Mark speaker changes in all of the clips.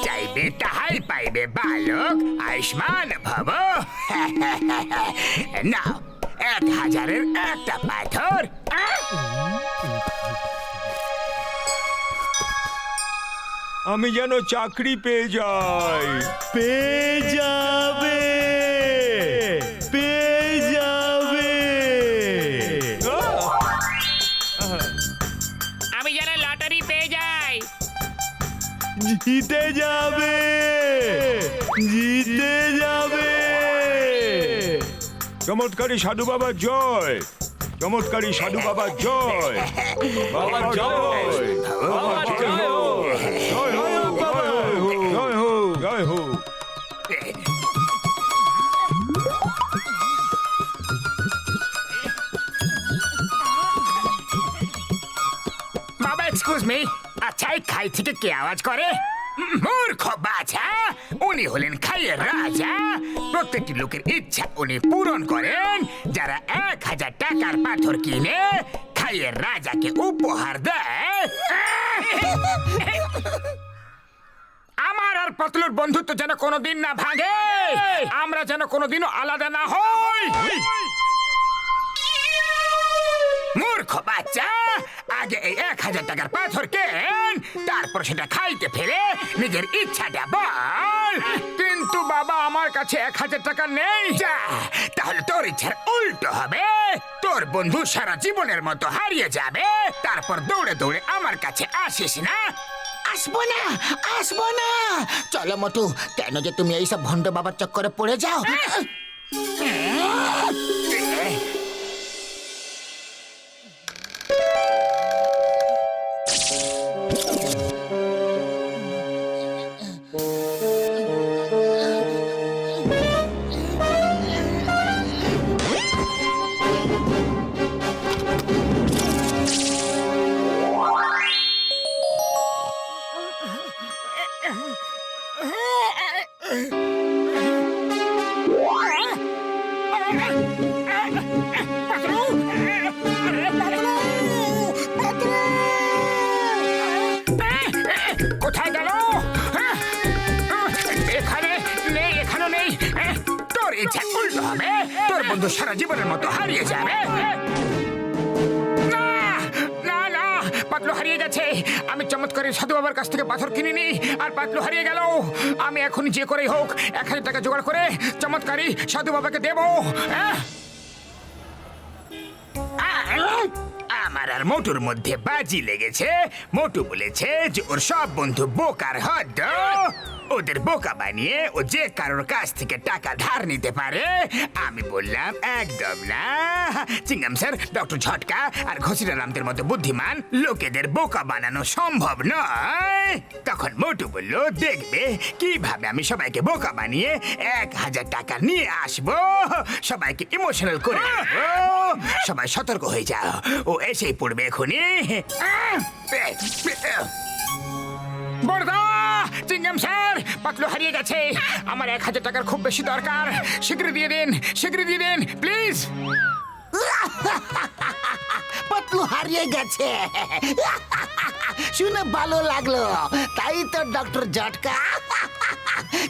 Speaker 1: চাইবে তাহাই পাইবে বালক, আয়ুষ্মান ভব। নাও 1000-এর একটা পাথর।
Speaker 2: আমি যেন চাকরি পেয়ে যাই।
Speaker 3: পেয়ে যাবে, পেয়ে যাবে।
Speaker 4: আমি যেন লটারি পেয়ে যাই।
Speaker 3: জিতে যাবে, জিতে যাবে।
Speaker 2: চমৎকারী সাধু বাবা জয়, চমৎকারী সাধু বাবা জয়, বাবা জয়, বাবা জয় হো, জয় হো, জয় হো, জয় হো।
Speaker 1: বাবা এক্সকিউজ মি, আচ্ছা এই খাই থেকে কে আওয়াজ করে? মূর্খ বাছা, উনি হলেন খাইয়ের রাজা। প্রত্যেকটি লোকের ইচ্ছা উনি পূরণ করেন। যারা 1000 টাকার পাথর কিনে খাইয়ের রাজাকে উপহার দেয়। আমার আর পতলুর বন্ধুত্ব যেন কোনোদিন না ভাঙে, আমরা যেন কোনোদিনও আলাদা না হই। মূর্খ বাচ্চা, আগে এই 1000 টাকার পাথর কেন, তারপর সেটা খাইতে ফেলে নিজের ইচ্ছাটা বল। কিন্তু বাবা আমার কাছে 1000 টাকা নেই। যা, তাহলে তোর ইচ্ছার উল্টো হবে। তোর বন্ধু সারা জীবনের মতো হারিয়ে যাবে, তারপর দৌড়ে দৌড়ে আমার কাছে আসিস না।
Speaker 5: আসবো না, আসবো না। চলো মোটু, কেন যে তুমি এইসব ভণ্ড বাবার চক্করে পড়ে যাও?
Speaker 1: কোথায় গেল? এখানে নেই, এখানে নেই। তোর ইচ্ছা উল্টো হবে, তোর বন্ধু সারা জীবনের মতো হারিয়ে যাবে। না না না, পাতলু হারিয়ে গেছে। আমি চমৎকারী সাধু বাবার কাছ থেকে পাথর কিনিনি, আর পাতলু হারিয়ে গেল। আমি এখন যে করেই হোক 1000 টাকা জোগাড় করে চমৎকারী সাধু বাবাকে দেবো। আমার আর মোটুর মধ্যে বাজি লেগেছে। মোটু বলেছে যে ওর সব বন্ধু বোকার হদ্দ, ওদের বোকা বানিয়ে ও যে কারোর কাছ থেকে টাকা ধার নিতে পারে। আমি বললাম একদম না। চিঙ্গাম স্যার, ডক্টর ঝটকা আর ঘসিরামদের মতো বুদ্ধিমান লোকেদের বোকা বানানো সম্ভব নয়। তখন মোটু বলল, দেখবে কিভাবে আমি সবাইকে বোকা বানিয়ে 1000 টাকা নিয়ে আসবো, সবাইকে ইমোশনাল করে দেবো। সবাই সতর্ক হয়ে যাও, ও এসেই পড়বে এখনই। বড়দা, চিঙ্গাম স্যার, পাতলু হারিয়ে গেছে। আমার 1000 টাকার খুব বেশি দরকার। শীঘ্রই দিয়ে দিন, শীঘ্রই দিয়ে দিন প্লিজ।
Speaker 5: পাতলু হারিয়ে গেছে, শুনে ভালো লাগলো। তাই তো ডক্টর জটকা।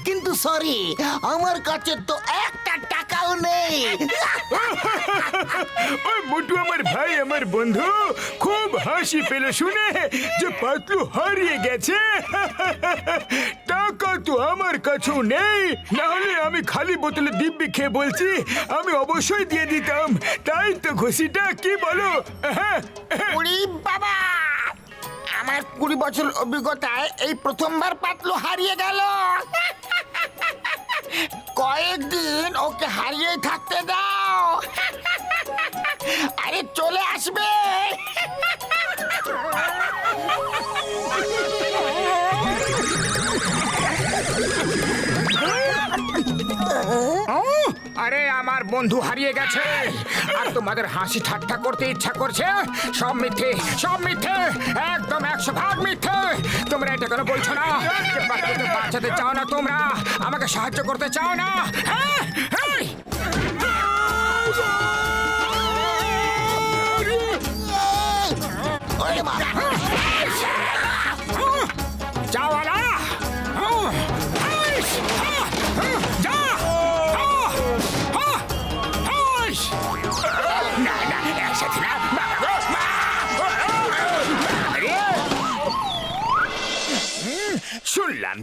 Speaker 5: কিন্তু সরি, আমার কাছে তো একটা টাকাও নেই।
Speaker 2: ওই মোটু আমার ভাই, আমার বন্ধু, খুব হাসি পেল শুনে যে পাতলু হারিয়ে গেছে। টাকা তো আমার কাছেও নেই, না হলে আমি খালি বোতলে দিব্যি খেয়ে বলছি আমি অবশ্যই দিয়ে দিতাম। তাই তো ঘুষিটা, কি বলো?
Speaker 5: ওরে বাবা, আমার 20 বছর অভিজ্ঞতায় এই প্রথমবার পাতলু হারিয়ে গেল। কয়েকদিন ওকে হারিয়ে থাকতে দাও, আরে চলে আসবে।
Speaker 1: আরে আমার বন্ধু হারিয়ে গেছে, আর তোমাদের হাসি ঠাট্টা করতে ইচ্ছা করছে। সব মিথ্যে, সব মিথ্যে, একদম 100% মিথ্যে। তোমরা এটা কেন বলছো না যে পাতলুকে বাঁচাতে চাও না? তোমরা আমাকে সাহায্য করতে চাও না? হ্যাঁ, চাওয়ালা,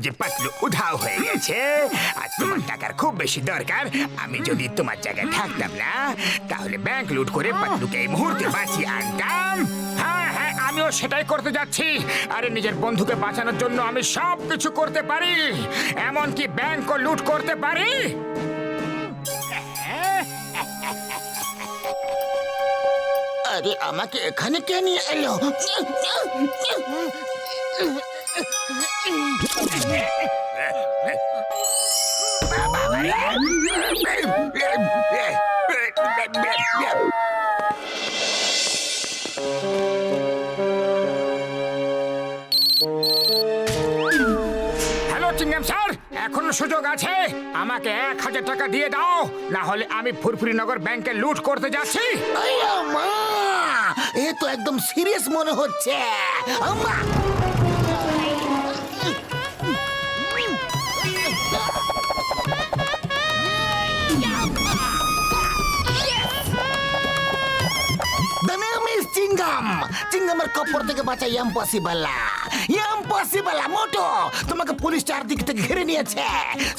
Speaker 1: যে পাতলু উধাও হয়ে গেছে আর তোমার টাকার খুব বেশি দরকার, আমি যদি তোমার জায়গায় থাকতাম না তাহলে ব্যাংক লুট করে পাতলুকে এই মুহূর্তে বাঁচিয়ে আনতাম। হ্যাঁ হ্যাঁ, আমিও সেটাই করতে যাচ্ছি। আরে নিজের বন্ধুকে বাঁচানোর জন্য আমি সব কিছু করতে পারি, এমনকি ব্যাংকও লুট করতে পারি।
Speaker 5: আরে আমাকে এখানে কে নিয়ে এলো?
Speaker 1: হ্যালো চিংগাম স্যার, এখনো সুযোগ আছে, আমাকে 1000 টাকা দিয়ে দাও, না হলে আমি ফুরফুরিনগর ব্যাংকে লুট করতে যাচ্ছি।
Speaker 5: আইয়া মা, এ তো একদম সিরিয়াস মনে হচ্ছে। আম্মা! The name is চিঙ্গাম। চিঙ্গামের কপর থেকে বাঁচা ইম্পসিবল, ইম্পসিবল। মোটো, তোমাকে পুলিশ চারদিক থেকে ঘিরে নিয়েছে,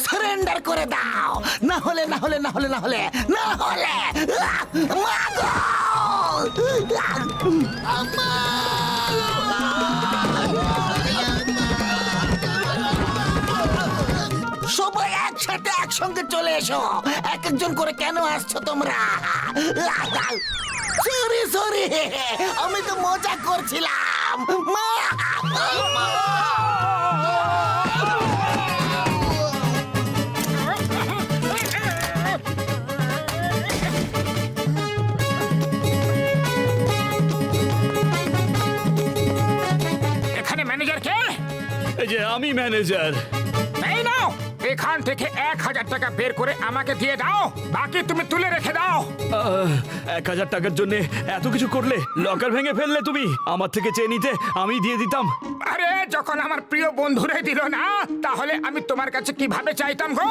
Speaker 5: সারেন্ডার করে দাও, না হলে না হলে না হলে না হলে না হলে মাগো! আম্মা! সবাই একসাথে একসঙ্গে চলে এসো। এক একজন করে কেন আসছো তোমরা? সরি সরি, আমি তো মজা করছিলাম।
Speaker 1: এখানে ম্যানেজার কে?
Speaker 3: এই যে আমি ম্যানেজার।
Speaker 1: এই নাও, এখান থেকে 1000 টাকা বের করে আমাকে দিয়ে দাও, বাকি তুমি তুলে রেখে দাও।
Speaker 3: 1000 টাকার জন্য এত কিছু করলে, লকার ভেঙে ফেললে তুমি। আমার থেকে চেয়ে নিতে, আমি দিয়ে দিতাম।
Speaker 1: আরে যখন আমার প্রিয় বন্ধুরে দিল না, তাহলে আমি তোমার কাছে কিভাবে চাইতাম গো?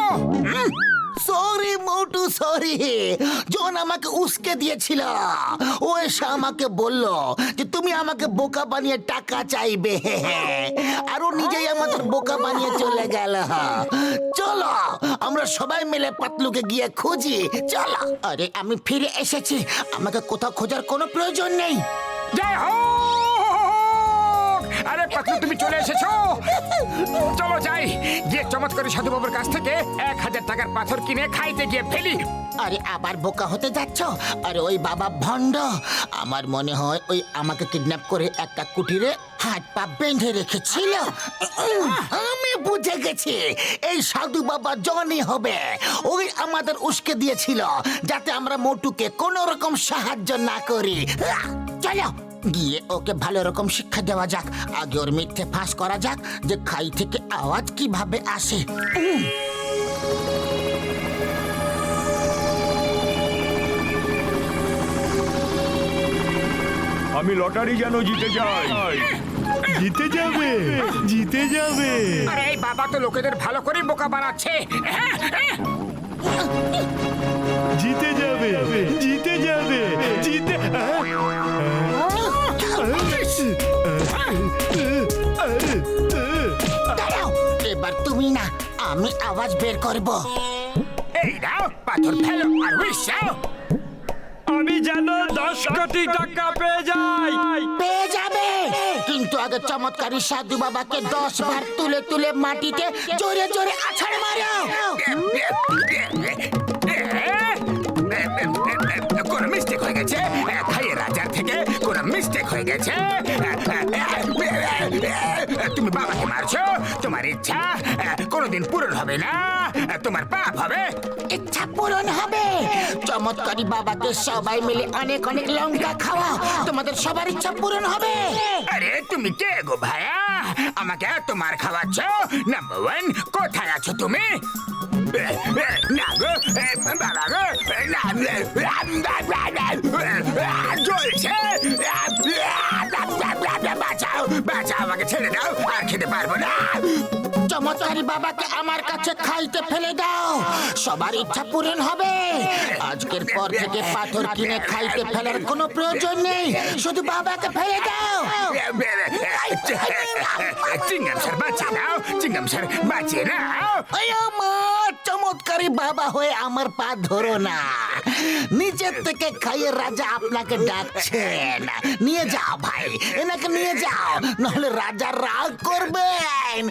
Speaker 5: সরি মোটু, সরি। জন আমাকে উস্কে দিয়েছিল, ও এসে আমাকে বলল যে তুমি আমাকে বোকা বানিয়ে টাকা চাইবে, আর ও নিজেই আমাদের বোকা বানিয়ে চলে গেল। চলো আমরা সবাই মিলে পাতলুকে গিয়ে খুঁজি, চলো। আরে আমি ফিরে এসেছি, আমাকে কোথাও খোঁজার কোনো প্রয়োজন নেই।
Speaker 1: জয় হোক! আরে পাতলু, তুমি চলে এসেছো, চলো যাই, গিয়ে চমৎকারী সাধু বাবুর কাছ থেকে 1000 টাকার পাথর কিনে খাইতে গিয়ে ফেলি।
Speaker 5: আরে আবার বোকা হতে যাচ্ছ? আরে ওই বাবা ভণ্ড, আমার মনে হয় ওই আমাকে কিডন্যাপ করে একটা কুটিরে হাত পা বেঁধে রেখেছিল। আমি বুঝে গেছি, এই সাধু বাবা জনই হবে। ওই আমাদের উস্কে দিয়েছিল যাতে আমরা মোটুকে কোনো রকম সাহায্য না করি। চলো গিয়ে ওকে ভালো রকম শিক্ষা দেওয়া যাক, আগে ওর মিথ্যে ফাঁস করা যাক যে খাই থেকে আওয়াজ কিভাবে আসে।
Speaker 2: আমি লটারি যেন জিতে যাই।
Speaker 3: জিতে যাবে, জিতে যাবে।
Speaker 1: আরে এই বাবা তো লোকেদের ভালো করে বোকা বানাচ্ছে।
Speaker 3: জিতে যাবে, জিতে যাবে, জিতে।
Speaker 5: দাঁড়াও, এবার তুমি না, আমি আওয়াজ বের করব।
Speaker 1: এই নাও, পাথর ফেলো আর উইশ যাও।
Speaker 3: আমি যেন 10 কোটি টাকা পেয়ে যাই।
Speaker 5: পেয়ে যাবে, কিন্তু আগে চমৎকারী সাধু বাবাকে 10 বার তুলে তুলে মাটিতে জোরে জোরে আছাড় মারো।
Speaker 1: কোন মিস্টেক হয়ে গেছে, খাইয়ে রাজার থেকে কোন মিস্টেক হয়ে গেছে। তুমি বাবাকে মারছো, তোমার ইচ্ছা কোনোদিন পূরণ হবে না, তোমার পাপ হবে।
Speaker 5: ইচ্ছা পূরণ হবে। চমৎকারী বাবাকে সবাই মিলে অনেক অনেক লঙ্কা খাওয়া, তোমাদের সবার ইচ্ছা পূরণ হবে।
Speaker 1: আরে তুমি কে গো ভাইয়া, আমাকে তোমার খাওয়াচ্ছ? নাম্বার 1, কোথায় আছো তুমি? না গো, বাবা গো, জ্বলছে, বাঁচাও বাঁচাও, আমাকে ছেড়ে দাও, আর খেতে পারবো না।
Speaker 5: চমৎকারী বাবাকে আমার কাছে খাইতে ফেলে দাও, সবার ইচ্ছা পূরণ হবে। আজকের পর থেকে পাথর কিনে খাইতে ফেলার কোনো প্রয়োজন নেই, শুধু বাবাকে ফেলে দাও।
Speaker 1: চিংগাম স্যার বাঁচিয়ে নাও, চিংগাম স্যার বাঁচিয়ে নাও।
Speaker 5: ওই আমার চমৎকারী বাবা হয়ে আমার পা ধরো না। নিচের থেকে খাইয়ে রাজা আপনাকে ডাকছেন। নিয়ে যাও ভাই, এনাকে নিয়ে যাও, নাহলে রাজা রাগ করবেন।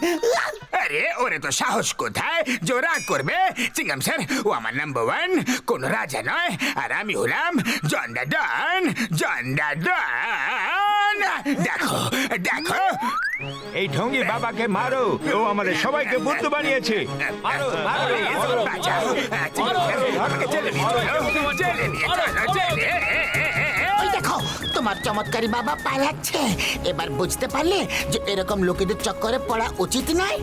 Speaker 1: আরে ওরে তো সাহস কোথায় যে ও রাগ করবে? চিংগাম স্যার, ও আমার নাম্বার ওয়ান, কোন রাজা নয়, আর আমি হলাম জন দা ডন, জন দা ডন। দেখো দেখো,
Speaker 2: এই ঢঙ্গি বাবাকে মারো, ও আমাদের সবাইকে বুদ্ধ বানিয়েছে। মারো, মারো, মারো।
Speaker 1: বাঁচাও। চিংগাম স্যার, আমাকে জেলে নিয়ে চলো, জেলে নিয়ে চলো, জেলে।
Speaker 5: ওই দেখো তোমার চমৎকারী বাবা পালাচ্ছে। এবার বুঝতে পারলে যে এরকম লোকেদের চক্করে পড়া উচিত নয়।